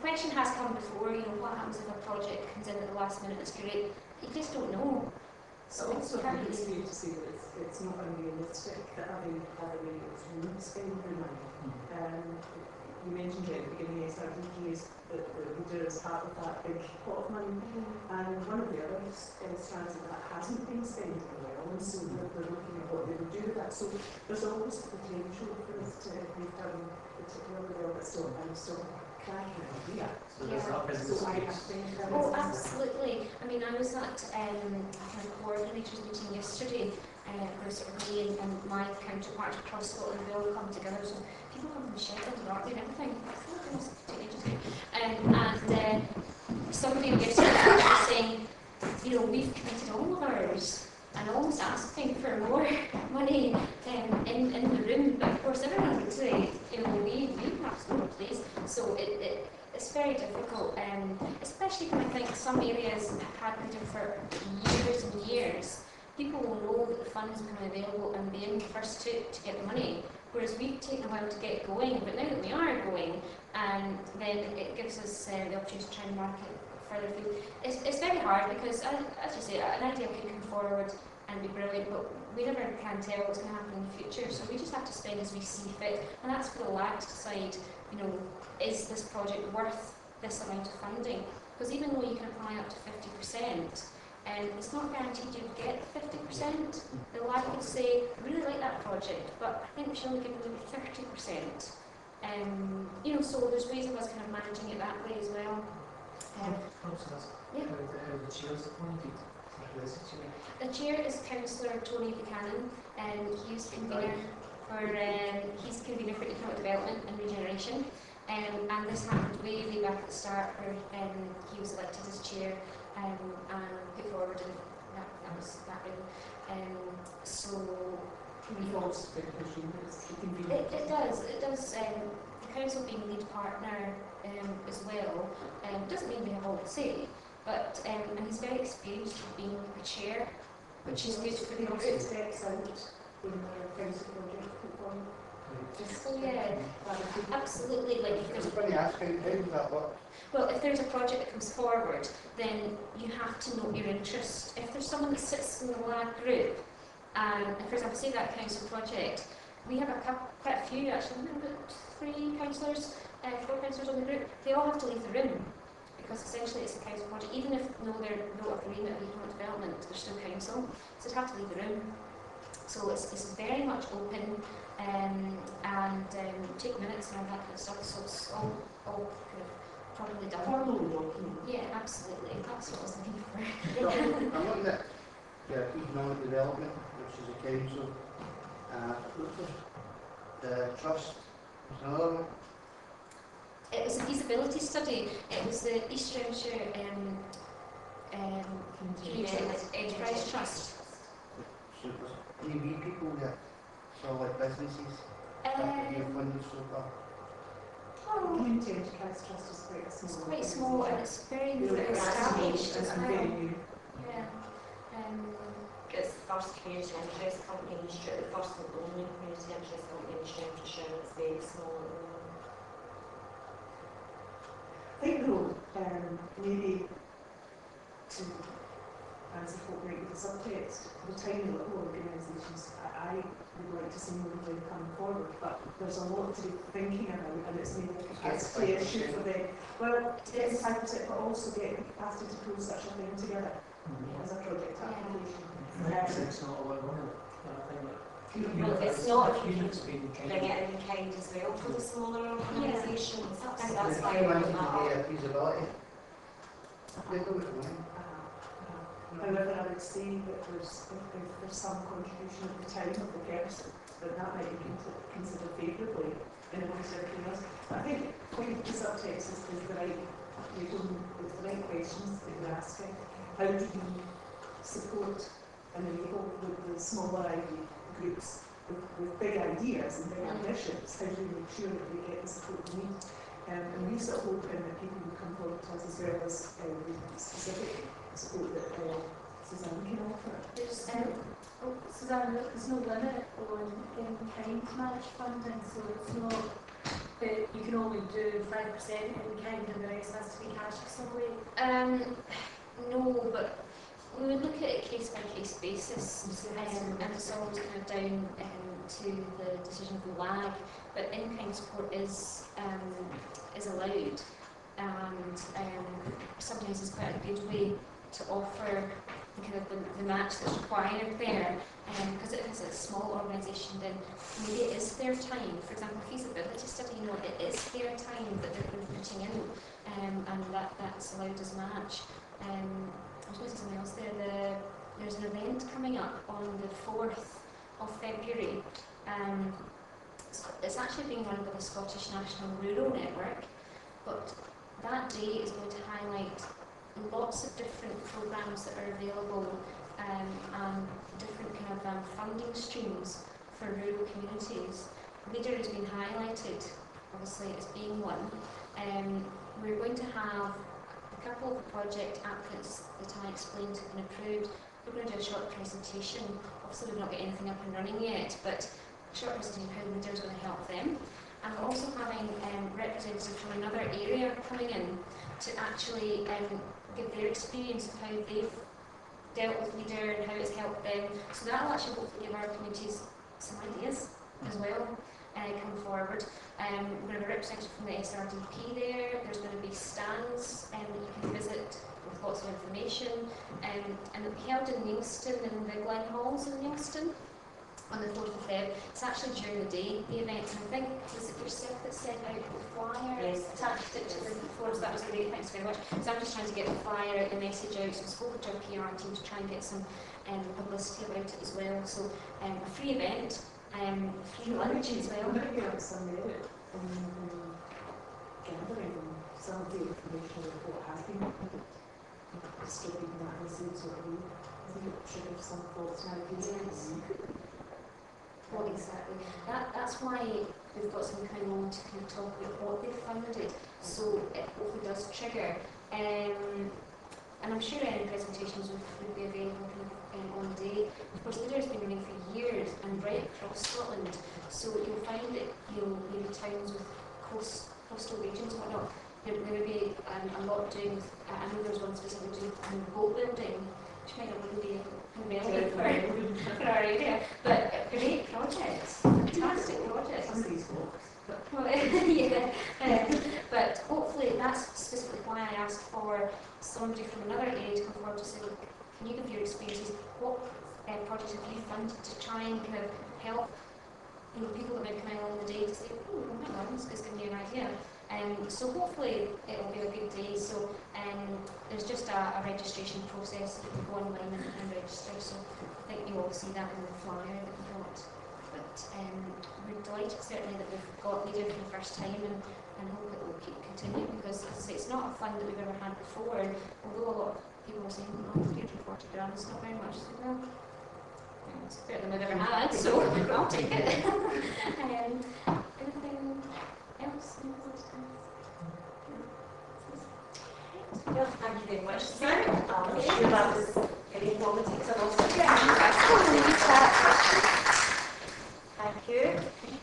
question has come before, you know, what happens if a project comes in at the last minute, it's great. You just don't know. So also I think it's fair to say that it's not unrealistic that other areas won't spend the money. You mentioned at the beginning SRDP is that the leader is part of that big pot of money, and one of the other strands of that hasn't been spent well, and so they're looking at what they would do with that. So there's always the potential for us to be done particularly well, but still, I'm still cracking idea. So there's not physical space. Oh, absolutely. I mean, I was at a kind of coordinators meeting yesterday, where sort of me and my counterpart across Scotland, we all come together. So people come from Shetland and Orkney and everything. And somebody yesterday was saying, you know, we've committed all of ours and almost asking for more money in the room. But of course, everyone would say, you know, we perhaps more, please. So it's very difficult, especially when I think some areas have had been for years and years. People will know that the fund is becoming available and be in first to get the money, whereas we've taken a while to get going, but now that we are going, then it gives us the opportunity to try and market further afield. It's very hard because, as you say, an idea could come forward and be brilliant, but we never can tell what's going to happen in the future, so we just have to spend as we see fit, and that's for the lab to decide, you know, is this project worth this amount of funding? Because even though you can apply up to 50%, it's not guaranteed you'll get 50%. The lab could say, I really like that project, but I think we should only give them 30%. You know, so there's ways of us kind of managing it that way as well. Yeah. How the chair is appointed? The chair is Councillor Tony Buchanan, and he's convener for economic development and regeneration. And this happened way back at the start, where he was elected as chair and put forward, and that was that way. So involves the it does. The council being lead partner as well doesn't mean we have all the say, but and he's very experienced with being a chair, which is good for the group. Steps out in the council project perform. Oh yeah, absolutely. Like if there's well, if there's a project that comes forward, then you have to note your interest. If there's someone that sits in the lab group, and for example, say that council project, we have quite a few actually, about 3 councillors, 4 councillors on the group. They all have to leave the room because essentially it's a council project. Even if they're not of the remit of economic development, they're still council, so they have to leave the room. So it's very much open and take minutes and all that kind of stuff. So it's all kind of properly done. Yeah, absolutely. That's what I was looking for. I'm looking at economic development, which is a council. The trust is another one. It was a feasibility study. It was the East Renfrewshire Enterprise Trust. So there's any people there, so like businesses that you've funded so far? Community Enterprise Trust is quite small. It's quite small and it's very established as well. Yeah. It's the first community interest company in Renfrewshire, the first and only community interest company in Renfrewshire. It's very small at the moment. I think though, maybe to answer what might be the subtext, the tiny little organisations, I would like to see more of them coming forward, but there's a lot to be thinking about, and it's maybe a capacity issue for them. Well, to get the type of it, but also get the capacity to pull such a thing together as a project application. It's not all about money. Well, it's not if you can bring it in kind as well for the smaller organisations. I think that's why we're doing that. Feasibility. However, I would say that if there's some contribution at the time of the person, that might be considered favourably in amongst everything else. I think the subtext is the right, you're going with the right questions that you're asking. How do you support and enable with the smaller idea groups with big ideas and big ambitions? How do you make sure that they get the support they need? And we sort of hoping that people will come forward to us as well as specific support that Suzanne can offer. Suzanne, there's no limit on in kind match funding, so it's not that you can only do 5% in kind and the rest has to be cash in some way? No, but we would look at it case by case basis, and it's always kind of down to the decision of the lag. But in-kind support is allowed, and sometimes it's quite a good way to offer kind of the match that's required there. Because if it's a small organisation, then maybe it is their time. For example, feasibility study, it is their time that they're going to be putting in, and that's allowed as match. I was going to say something else there. There's an event coming up on the 4th of February. It's actually being run by the Scottish National Rural Network, but that day is going to highlight lots of different programmes that are available and different kind of funding streams for rural communities. Leader has been highlighted, obviously, as being one. We're going to have a couple of the project applicants that I explained have been approved. We're going to do a short presentation. Obviously, we've not got anything up and running yet, but a short presentation of how Leader is going to help them. And we're also having representatives from another area coming in to actually give their experience of how they've dealt with Leader and how it's helped them. So that will actually hopefully give our communities some ideas as well come forward. We're going to have a representative from the SRDP there. There's going to be stands that you can visit with lots of information. And it'll be held in Neilston, in the Glen Halls in Neilston on the 4th of Feb. It's actually during the day, the event, and I think was it yourself that sent out the flyer? Yes. Attached it to the forums. That was great, thanks very much. So I'm just trying to get the flyer out, the message out, so I spoke to our PR team to try and get some publicity about it as well. So a free event, free lunch as well. I think there was some merit in gathering some of the information of what has been distributed in that same sort of way. I think it should have some thoughts now. Yes. Well, exactly. That's why we've got some kind of to kind of talk about what they've funded, so it hopefully does trigger. And I'm sure any presentations would be available on the day. Of course, Leader has been running for years and right across Scotland, so you'll find that maybe towns with coastal regions and whatnot, there will be a lot doing with, I know there's one specifically doing boat building, which might not really be relevant for our area, but great projects, fantastic projects. Some of these books. Well, yeah, but hopefully that's specifically why I asked for somebody from another area to come forward to say, look, can you give your experiences? What projects have you funded to try and kind of help people that might come along the day to say, oh, hang on, this is giving you an idea. So hopefully it will be a good day. So there's just a registration process. You can go online and register. So I think you all see that in the flyer that we got. But we're delighted certainly that we've got Leader for the first time and hope it will keep continuing, because as I say, it's not a fund that we've ever had before. Although a lot of people were saying, oh, £340, it's not very much. So, well, it's better than we've ever had, so I'll take it. Anything else? Well, thank you very much, Suzanne. I'm sure that was very informative. Thank you.